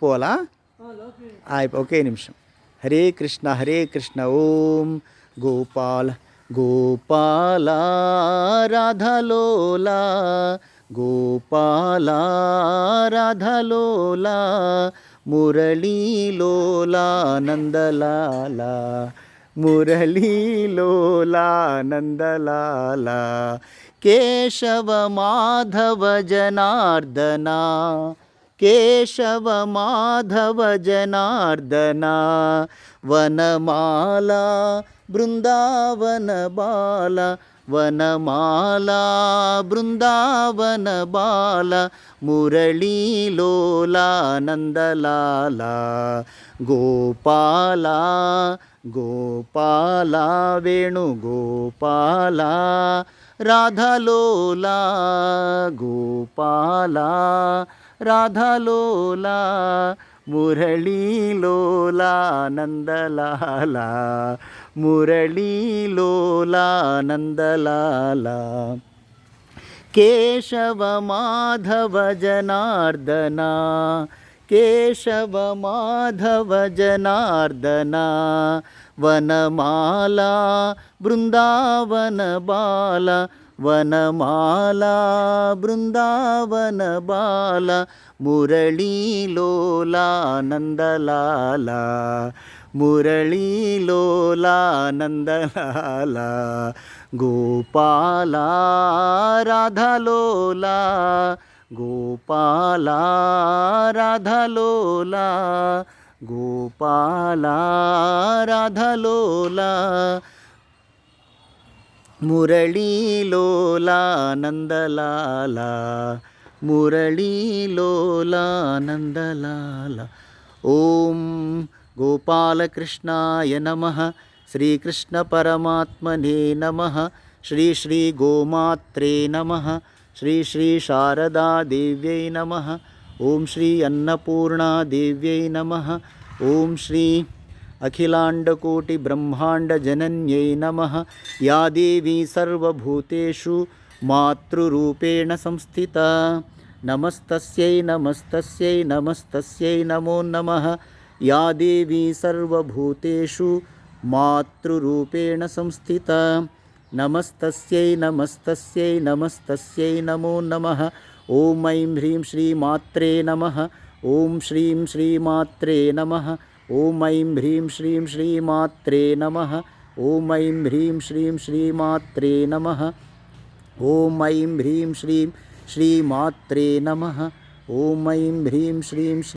పోలా ఒకే నిమిషం. హరే కృష్ణ ఓం గోపాల గోపాల రాధలోలా గోపాల రాధలోలా మురళీలోలా నందలాల మురళీలోలా నందలాల కేశవ మాధవ జనార్దన కేశవ మాధవ జనార్దన వనమాలా బృందావన బాల వనమాలా బృందావన బాల మురళీలోలా నందలాల గోపాల గోపాల వేణుగోపాల రాధలోలా గోపాల రాధలోలా మురళీలోలా నందలాల మురళీలోలా నందలాల కేశవ మాధవ జనార్దన కేశవ మాధవ జనార్దన వనమాలా బృందావన బాల వనమాలా బృందావన బాల మురళీలోలా నందలాల మురళీలోలా నందలాల గోపాల రాధలోలా గోపాల రాధలోలా గోపాల రాధలోలా మురళీలోలా నందలాల మురళీలోలా నందలాల. ఓం గోపాలకృష్ణాయ నమః. శ్రీకృష్ణ పరమాత్మనే నమః. శ్రీ శ్రీ గోమాత్రే నమః. శ్రీ శ్రీ శారదాదేవ్యై నమః. ఓం శ్రీ అన్నపూర్ణాదేవ్యై నమః. ఓం శ్రీ అఖిలాండకోటి బ్రహ్మాండజనన్యై నమః. యా దేవీ సర్వభూతేషు మాతృరూపేణ సంస్థితా నమస్తస్యై నమస్తస్యై నమస్తస్యై నమో నమః. యా దేవీ సర్వభూతేషు మాతృరూపేణ సంస్థితా నమస్తస్యై నమస్తస్యై నమస్తస్యై నమో నమః. ఓం ఐం హ్రీం శ్రీమాత్రే నమః. ఓం శ్రీం శ్రీమాత్రే నమః. ఓం ఐం హ్రీం శ్రీం శ్రీమాత్రే నమః. ఓం ఐం హ్రీం శ్రీం శ్రీమాత్రే నమః. ఓం ఐం హ్రీం శ్రీం శ్రీమాత్రే నమః. ఓం ఐం హ్రీం శ్రీం